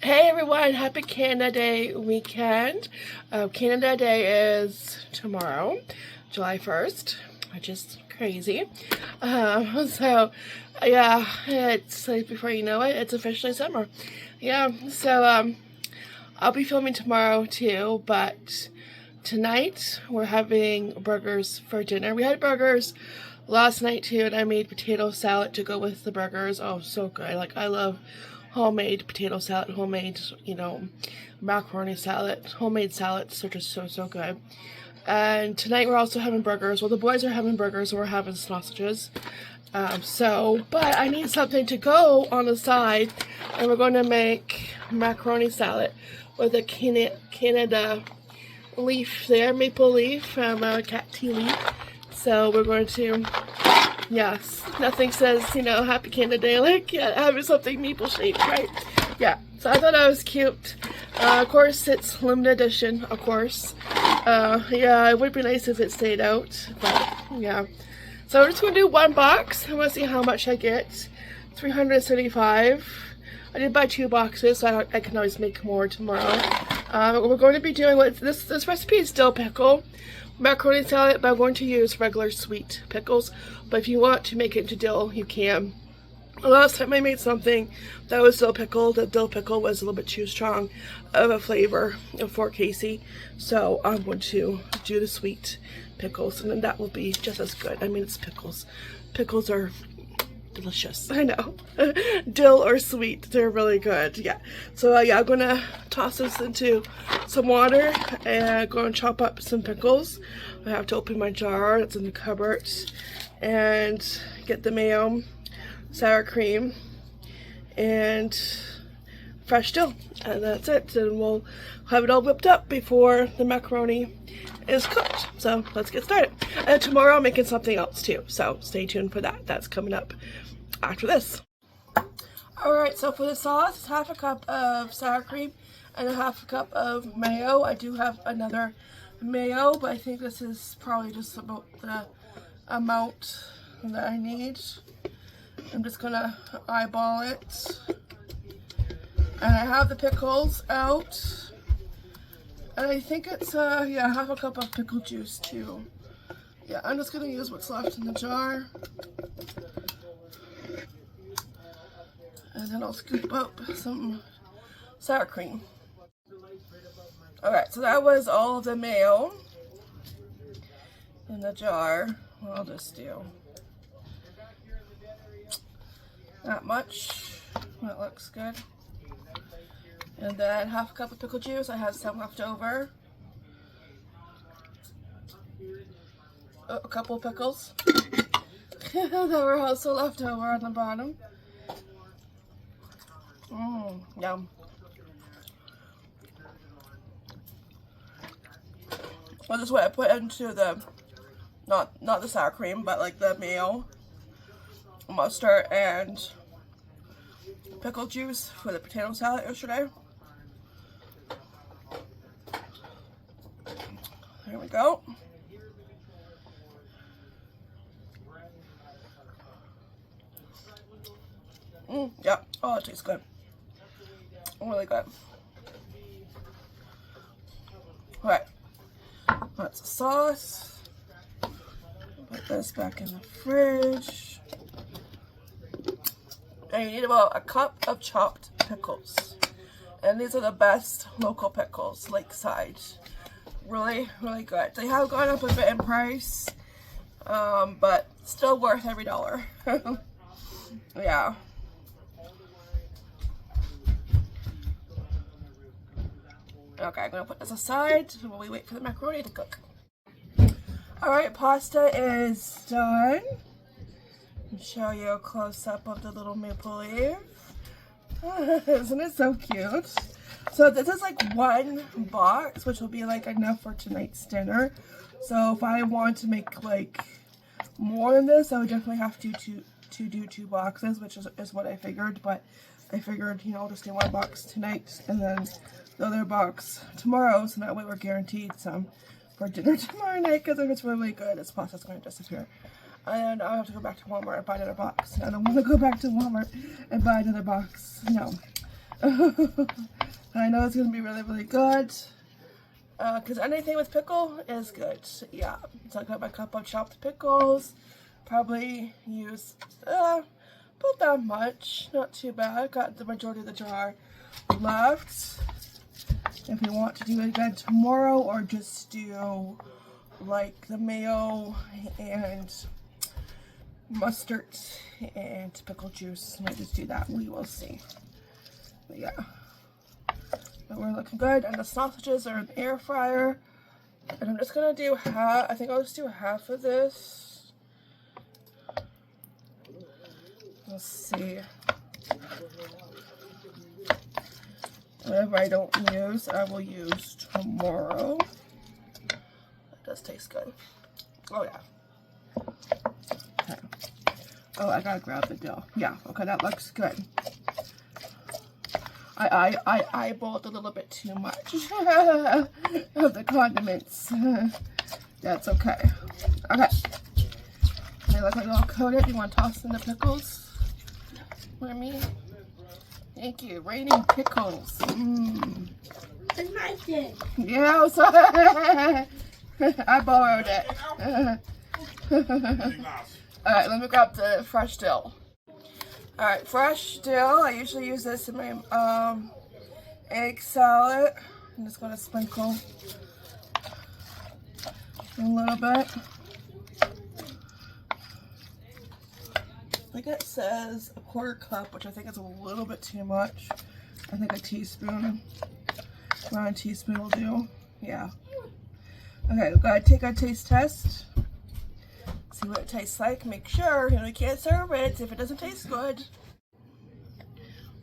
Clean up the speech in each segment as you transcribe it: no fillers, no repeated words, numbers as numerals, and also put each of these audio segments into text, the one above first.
Hey everyone, happy Canada Day weekend. Canada Day is tomorrow, July 1st, which is crazy. Yeah, it's like before you know it, it's officially summer. Yeah, I'll be filming tomorrow too, but tonight we're having burgers for dinner. We had burgers last night too, and I made potato salad to go with the burgers. Oh, so good. Like, I love homemade potato salad, homemade, macaroni salad, homemade salads are just so good. And tonight we're also having burgers. Well, the boys are having burgers and we're having sausages. But I need something to go on the side, and we're going to make macaroni salad with a Canada leaf there, maple leaf from cat tea leaf. So we're going to, yes, nothing says, happy Canada Day like having something maple shaped, right? Yeah, so I thought that was cute. Of course, it's limited edition, of course. Yeah, it would be nice if it stayed out, but yeah. So we're just going to do one box. I want to see how much I get. $375. I did buy 2 boxes, so I can always make more tomorrow. We're going to be doing this recipe is dill pickle macaroni salad, but I'm going to use regular sweet pickles. But if you want to make it into dill, you can. The last time I made something that was dill pickle, the dill pickle was a little bit too strong of a flavor for Casey. So I'm going to do the sweet pickles, and then that will be just as good. I mean, it's pickles. Pickles are delicious. I know. Dill or sweet, they're really good. Yeah. So yeah, I'm gonna toss this into some water and go and chop up some pickles. I have to open my jar that's in the cupboard and get the mayo, sour cream, and fresh dill, and that's it. And we'll have it all whipped up before the macaroni is cooked. So let's get started. And tomorrow I'm making something else too, so stay tuned for that. That's coming up after this. Alright, so for the sauce, it's half a cup of sour cream and a half a cup of mayo. I do have another mayo, but I think this is probably just about the amount that I need. I'm just gonna eyeball it. And I have the pickles out. And I think it's, yeah, half a cup of pickle juice too. Yeah, I'm just gonna use what's left in the jar. And then I'll scoop up some sour cream. Alright, so that was all of the mayo in the jar. I'll just do that much. That looks good. And then half a cup of pickle juice. I have some left over. Oh, a couple pickles that were also left over on the bottom. Yum. Well, this is what I put into the, not the sour cream, but like the mayo, mustard, and pickle juice for the potato salad yesterday. There we go. Yeah. Oh, it tastes good. Really good. Alright. That's the sauce. Put this back in the fridge. And you need about a cup of chopped pickles. And these are the best local pickles, lakeside. Really, really good. They have gone up a bit in price, but still worth every dollar. Yeah. Okay, I'm gonna put this aside while we wait for the macaroni to cook. Alright, pasta is done. I'll show you a close-up of the little maple leaf. Isn't it so cute? So this is like one box, which will be like enough for tonight's dinner. So if I want to make like more than this, I would definitely have to do 2 boxes, which is what I figured. But I figured, I'll just do 1 box tonight and then the other box tomorrow, so that way we're guaranteed some for dinner tomorrow night, because if it's really good, this pasta's going to disappear. And I'll have to go back to Walmart and buy another box. I don't want to go back to Walmart and buy another box. No. I know it's going to be really, really good. Because anything with pickle is good. Yeah. So I got my cup of chopped pickles. Probably use about that much. Not too bad. Got the majority of the jar left. If you want to do it again tomorrow, or just do like the mayo and mustard and pickle juice, might just do that. We will see. But yeah. But we're looking good, and the sausages are in the air fryer. And I'm just gonna do half. I think I'll just do half of this. Let's see. Whatever I don't use, I will use tomorrow. That does taste good. Oh yeah. Okay. Oh, I gotta grab the dough. Yeah. Okay, that looks good. I eyeballed a little bit too much of the condiments. That's okay. Okay. They look like all coated. You want to toss in the pickles for me? Thank you. Raining pickles. Mmm. It's my thing. Yeah, so I borrowed it. Alright, let me grab the fresh dill. Alright, fresh dill. I usually use this in my egg salad. I'm just going to sprinkle a little bit. I think it says a quarter cup, which I think is a little bit too much. I think a teaspoon, around a teaspoon will do. Yeah. Okay, we've got to take our taste test. See what it tastes like. Make sure, you can't serve it if it doesn't taste good.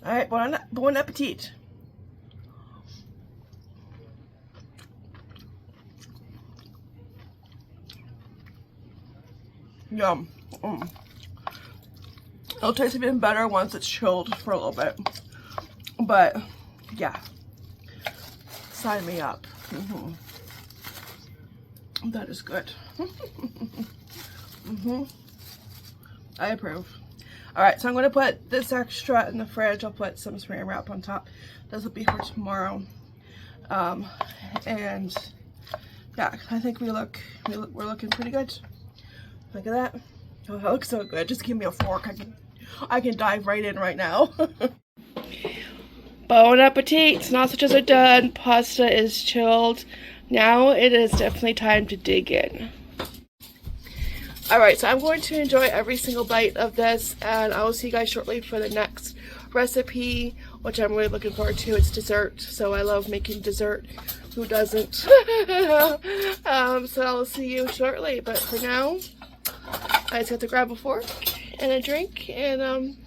Alright, bon appetit. Yum. It'll taste even better once it's chilled for a little bit. But, yeah. Sign me up. That is good. I approve. Alright, so I'm going to put this extra in the fridge. I'll put some saran wrap on top. This will be for tomorrow. And yeah, I think we're looking pretty good. Look at that. Oh, that looks so good. Just give me a fork. I can dive right in right now. Bon appetit. Sausages are done. Pasta is chilled. Now it is definitely time to dig in. Alright, so I'm going to enjoy every single bite of this, and I will see you guys shortly for the next recipe, which I'm really looking forward to. It's dessert, so I love making dessert. Who doesn't? So I'll see you shortly, but for now, I just have to grab a fork and a drink, and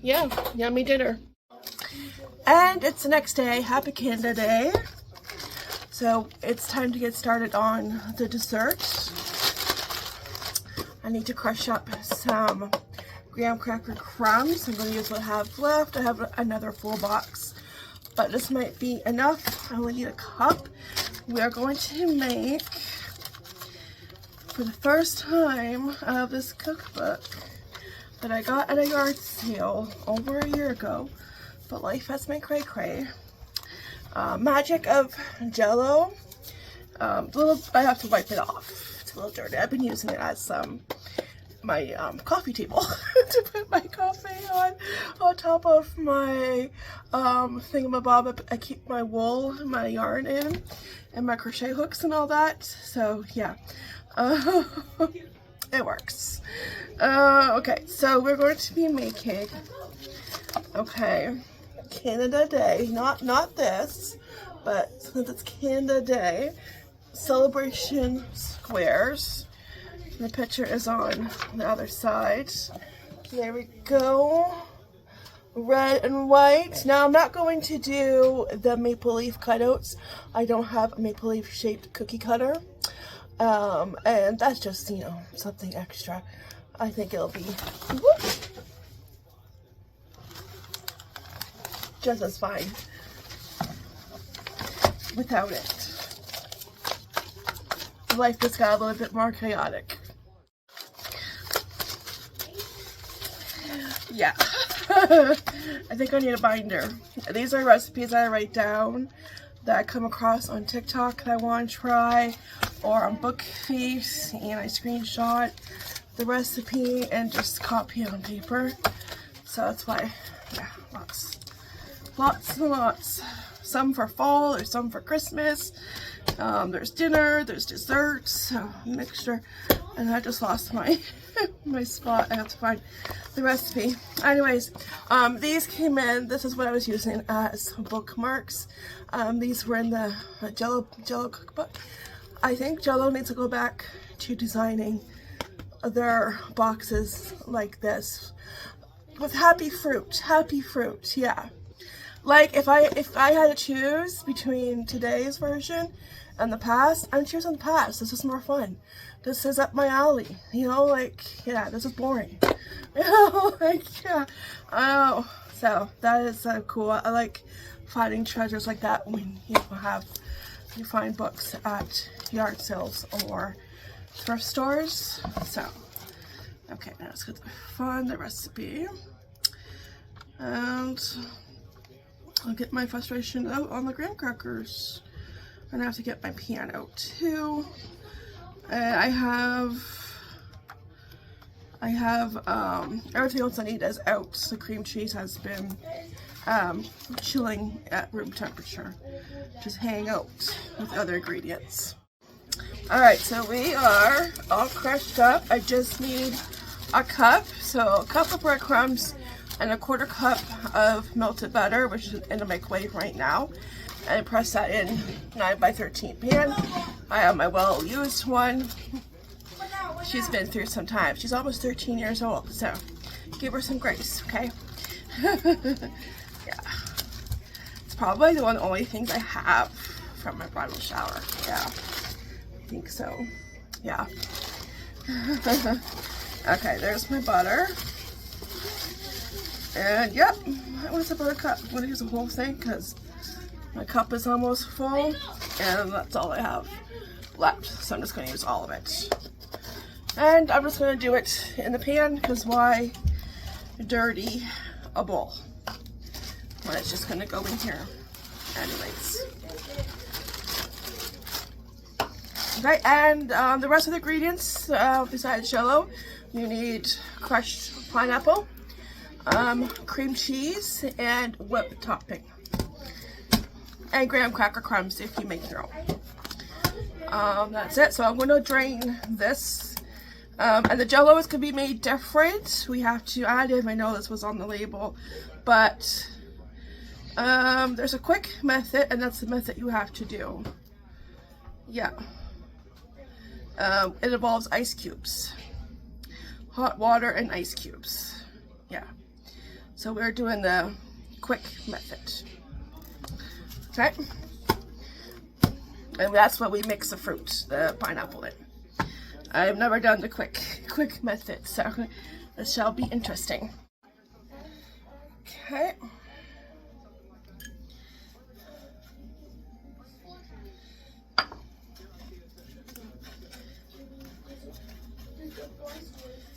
yeah, yummy dinner. And it's the next day. Happy Canada Day. So it's time to get started on the dessert. I need to crush up some graham cracker crumbs. I'm going to use what I have left. I have another full box, but this might be enough. I only need a cup. We are going to make, for the first time out of this cookbook that I got at a yard sale over a year ago, but life has been cray-cray. Magic of Jello. I have to wipe it off. It's a little dirty. I've been using it as my coffee table to put my coffee on top of my thingamabob. I keep my wool, my yarn in, and my crochet hooks and all that. So yeah, it works. Okay, so we're going to be making, Canada Day, not this, but since it's Canada Day, celebration squares. The picture is on the other side. There we go. Red and white. Now I'm not going to do the maple leaf cutouts. I don't have a maple leaf shaped cookie cutter. And that's just, something extra. I think it'll be just as fine without it. Life just got a little bit more chaotic. Yeah. I think I need a binder. These are recipes that I write down that I come across on TikTok that I want to try, or on BookFeast, and I screenshot the recipe and just copy it on paper. So that's why, yeah, lots and lots. Some for fall, there's some for Christmas. There's dinner, there's dessert, so mixture. And I just lost my my spot. I have to find the recipe. Anyways, these came in. This is what I was using as bookmarks. These were in the Jello cookbook. I think Jello needs to go back to designing their boxes like this with happy fruit. Happy fruit, yeah. Like if I had to choose between today's version and the past, I'm choosing the past. This is more fun. This is up my alley. You know, like, yeah, this is boring. You know, like, yeah. I know. So that is cool. I like finding treasures like that when you find books at yard sales or thrift stores. So, okay, now let's find the recipe. And I'll get my frustration out on the graham crackers. And I have to get my pan out too. And I have everything else I need is out. The cream cheese has been chilling at room temperature, just hang out with other ingredients. Alright, so we are all crushed up. I just need a cup, so a cup of breadcrumbs and a 1/4 cup of melted butter, which is in the microwave right now, and press that in 9x13 pan. I have my well-used one. She's been through some time. She's almost 13 years old, so give her some grace, okay? Yeah. It's probably one of the only things I have from my bridal shower. Yeah, I think so. Yeah. Okay, there's my butter. And yep, that was a butter cup. I'm gonna use the whole thing because my cup is almost full and that's all I have left. So I'm just gonna use all of it. And I'm just gonna do it in the pan because why dirty a bowl when it's just gonna go in here anyways. Okay, and the rest of the ingredients besides Jello, you need crushed pineapple, cream cheese, and whipped topping, and graham cracker crumbs if you make your own. That's it. So I'm going to drain this, and the Jello is going to be made different. We have to add it. I know this was on the label, but there's a quick method, and that's the method you have to do. Yeah. It involves ice cubes, hot water and ice cubes. Yeah. So we're doing the quick method. Okay. And that's what we mix the fruit, the pineapple in. I've never done the quick method, so this shall be interesting. Okay.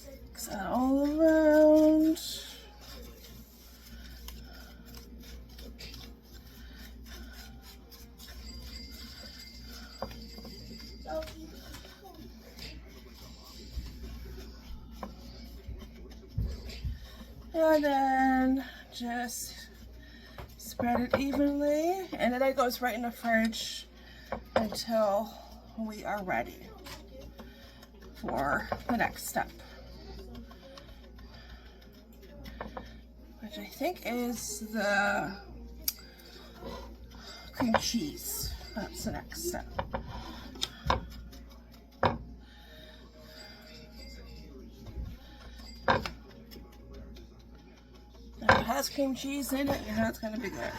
Mix that all around. And then just spread it evenly, and then it goes right in the fridge until we are ready for the next step, which I think is the cream cheese. That's the next step. If it has cream cheese in it, you know it's gonna be good.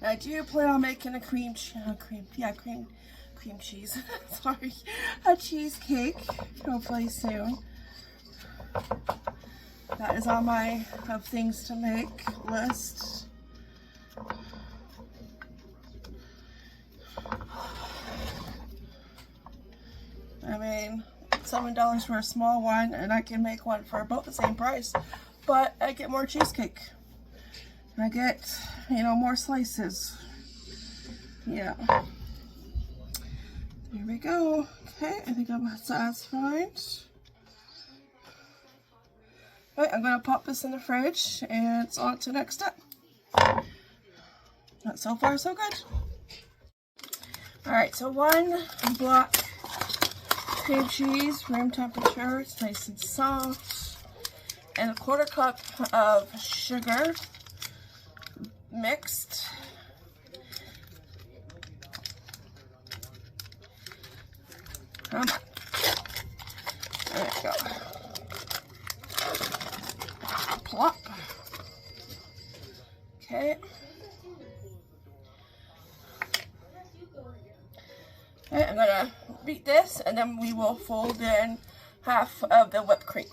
I do plan on making a cream cheese. Sorry, a cheesecake hopefully soon. That is on my of things to make list. I mean, $7 for a small one, and I can make one for about the same price. but I get more cheesecake. I get, you know, more slices. Yeah. There we go. Okay, I think I'm satisfied. Alright, I'm gonna pop this in the fridge and it's on to the next step. So far, so good. Alright, so 1 block cream cheese, room temperature, it's nice and soft, and a 1/4 cup of sugar mixed. Come on. There we go. Plop. Okay. Okay, I'm gonna beat this, and then we will fold in half of the whipped cream.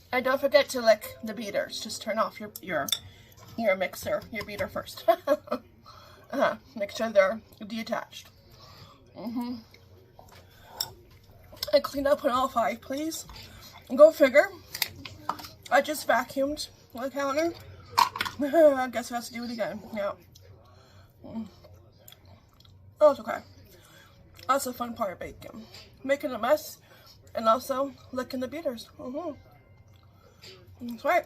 And don't forget to lick the beaters. Just turn off your mixer, your beater first. Make sure they're detached. And clean up on all 5, please. And go figure. I just vacuumed the counter. I guess I have to do it again. Yeah. Oh, it's okay. That's the fun part of baking. Making a mess and also licking the beaters. That's right.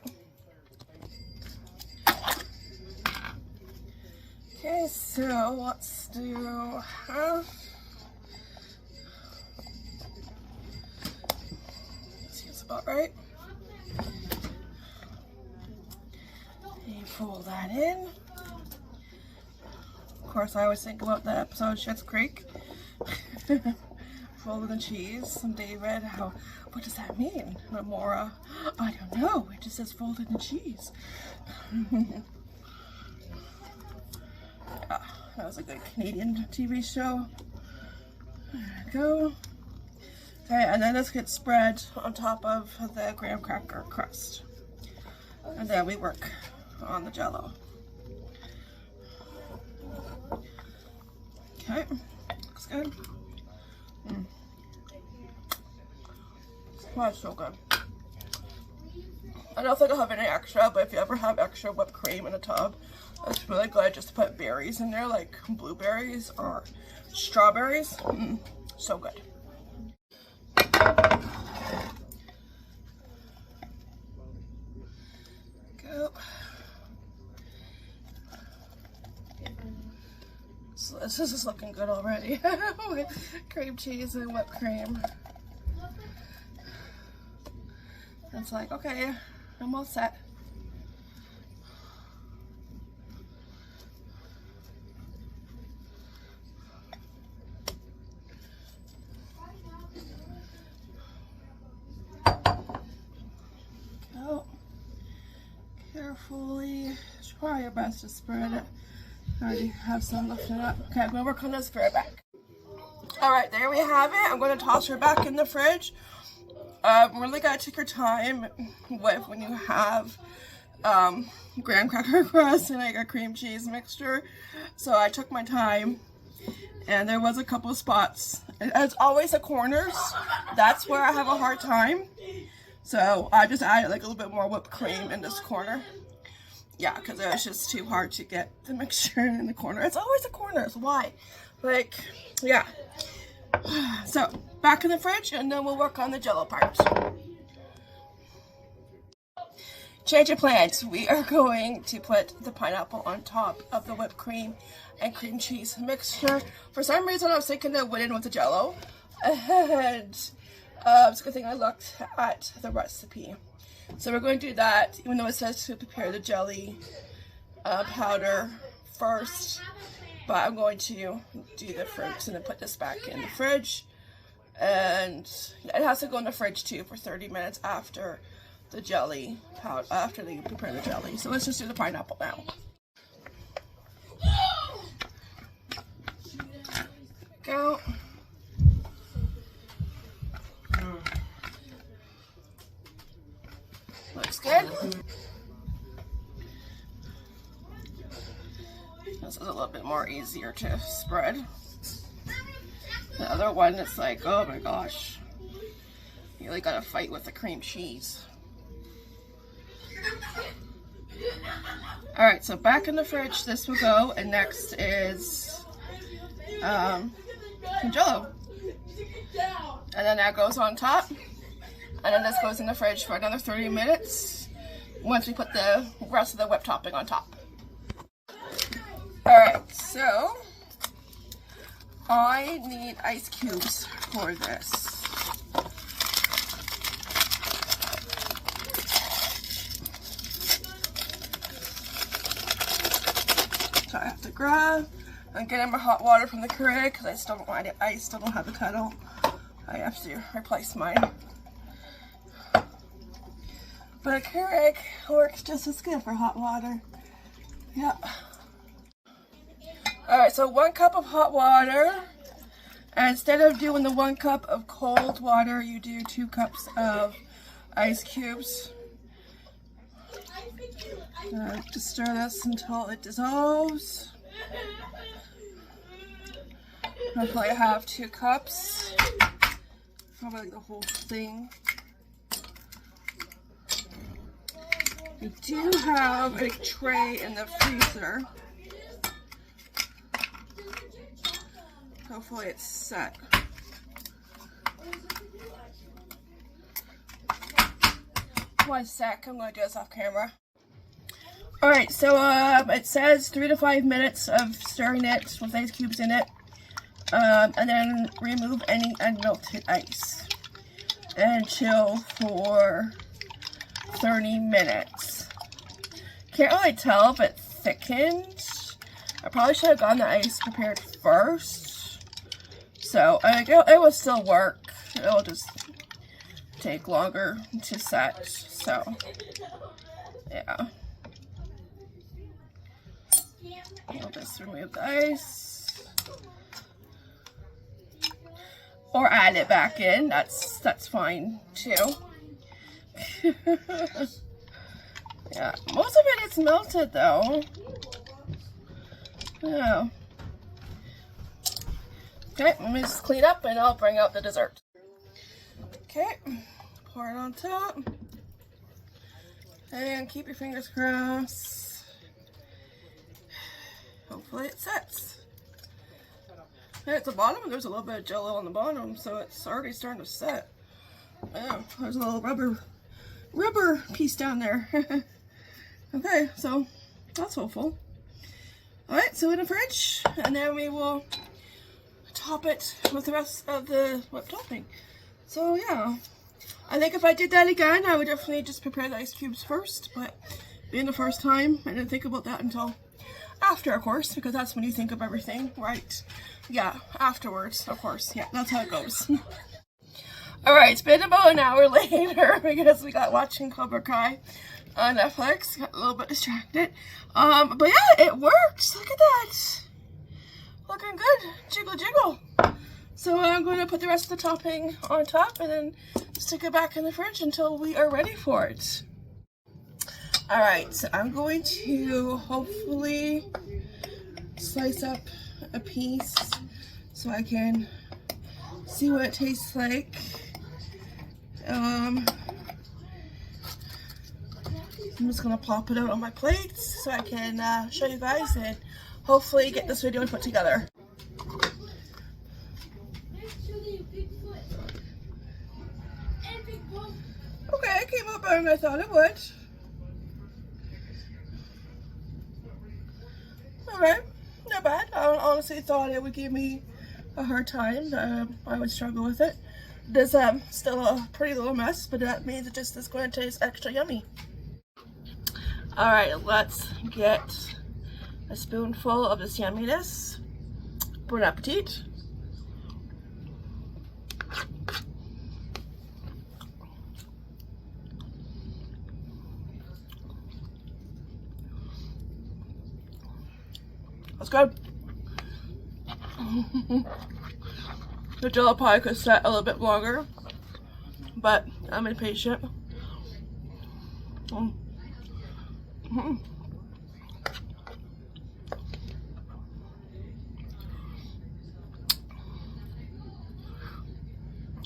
Okay, so let's do half. Seems about right. And fold that in. Of course, I always think about the episode Schitt's Creek. Folded the cheese. Some David. What does that mean? Amora. I don't know. It just says folded in cheese. That was a good Canadian TV show. There we go. Okay, and then this gets spread on top of the graham cracker crust. And then we work on the Jello. Okay, looks good. Oh, it's so good. I don't think I'll have any extra, but if you ever have extra whipped cream in a tub, it's really good just to put berries in there, like blueberries or strawberries. So good. Go. So this is looking good already. Cream cheese and whipped cream. It's like, okay, I'm all set. Go. Carefully. Try your best to spread it. I already have some lifted up. Okay, I'm gonna work on this for it back. Alright, there we have it. I'm gonna toss her back in the fridge. Really gotta take your time with when you have graham cracker crust and like a cream cheese mixture. So I took my time, and there was a couple spots. It's always the corners. That's where I have a hard time. So I just added like a little bit more whipped cream in this corner. Yeah, because it was just too hard to get the mixture in the corner. It's always the corners. Why? Like, yeah. So, back in the fridge, and then we'll work on the Jello part. Change of plans. We are going to put the pineapple on top of the whipped cream and cream cheese mixture. For some reason, I was thinking that went in with the Jello. And it's a good thing I looked at the recipe. So we're going to do that, even though it says to prepare the jelly powder first. But I'm going to do the fruits and then put this back in the fridge. And it has to go in the fridge too for 30 minutes after the jelly powder, after they prepare the jelly. So let's just do the pineapple now. Go. Looks good. This is a little bit more easier to spread. The other one, it's like, oh my gosh. You really gotta fight with the cream cheese. Alright, so back in the fridge, this will go, and next is some Jello. And then that goes on top, and then this goes in the fridge for another 30 minutes once we put the rest of the whipped topping on top. Alright, so I need ice cubes for this. So I have to grab and get in my hot water from the Keurig because I still don't have a kettle. I have to replace mine. But a Keurig works just as good for hot water. Yep. Alright, so 1 cup of hot water. And instead of doing the 1 cup of cold water, you do 2 cups of ice cubes. Just stir this until it dissolves. Hopefully I have 2 cups. Probably the whole thing. We do have a tray in the freezer. Hopefully it's set. One sec, I'm going to do this off camera. Alright, so it says 3 to 5 minutes of stirring it with ice cubes in it. And then remove any unmelted ice. And chill for 30 minutes. Can't really tell if it thickened. I probably should have gotten the ice prepared first. So, it will still work. It'll just take longer to set. So, yeah. I'll just remove the ice. Or add it back in. That's fine too. Yeah, most of it is melted though. Yeah. Okay, let me just clean up and I'll bring out the dessert. Okay, pour it on top. And keep your fingers crossed. Hopefully it sets. And at the bottom, there's a little bit of Jello on the bottom, so it's already starting to set. Yeah, there's a little rubber piece down there. Okay, so that's hopeful. Alright, so in the fridge, and then we will top it with the rest of the whipped topping. So yeah, I think if I did that again, I would definitely just prepare the ice cubes first, but being the first time, I didn't think about that until after, of course, because that's when you think of everything, right? Yeah, afterwards, of course. Yeah, that's how it goes. Alright, it's been about an hour later because we got watching Cobra Kai on Netflix. Got a little bit distracted. But yeah, it works. Look at that. Looking good. Jiggle jiggle. So I'm going to put the rest of the topping on top and then stick it back in the fridge until we are ready for it. Alright, so I'm going to hopefully slice up a piece so I can see what it tastes like. I'm just going to plop it out on my plate so I can show you guys and hopefully get this video put together. Okay, it came out better than I thought it would. Alright, not bad. I honestly thought it would give me a hard time. I would struggle with it. It is still a pretty little mess, but that means it just is going to taste extra yummy. Alright, let's get a spoonful of this yumminess. Bon appetit. That's good. The Jello pie could set a little bit longer, but I'm impatient.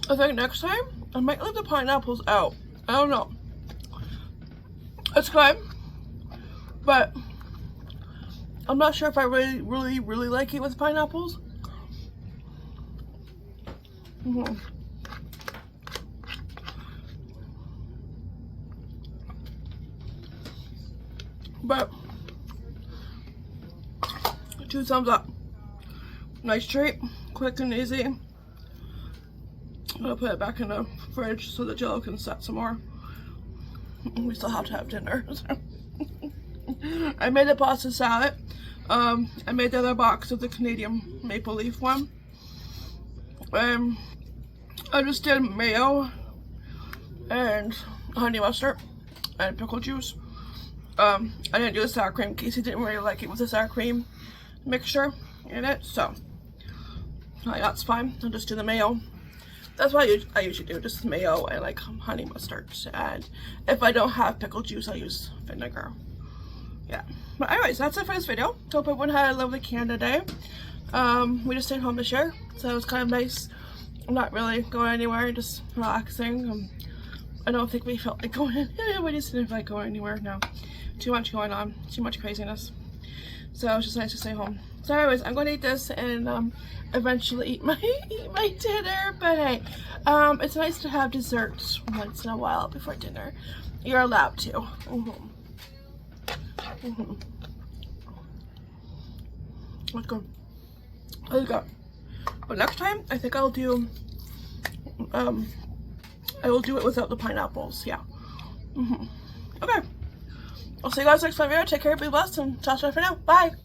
I think next time I might leave the pineapples out. I don't know. It's good, but I'm not sure if I really like it with pineapples. But 2 thumbs up. Nice treat, quick and easy. I'm gonna put it back in the fridge so the Jello can set some more. We still have to have dinner. I made a pasta salad. I made the other box of the Canadian maple leaf one. I just did mayo and honey mustard and pickle juice. I didn't do the sour cream. Casey didn't really like it with the sour cream mixture in it, so that's fine. I'll just do the mayo. That's what I usually do, just mayo and like honey mustard. And if I don't have pickle juice, I'll use vinegar. Yeah. But anyways, that's it for this video. Hope everyone had a lovely Canada day. We just stayed home this year, so it was kind of nice. I'm not really going anywhere, just relaxing. I don't think we felt like going anywhere. We just didn't feel like going anywhere. No. Too much going on. Too much craziness. So it was just nice to stay home. So anyways, I'm going to eat this and eventually eat my dinner. But hey, it's nice to have dessert once in a while before dinner. You're allowed to. Let's go. Let's go. But next time, I think I'll do, I will do it without the pineapples. Yeah. Okay. I'll see you guys next video. Take care, be blessed, and ciao for now. Bye.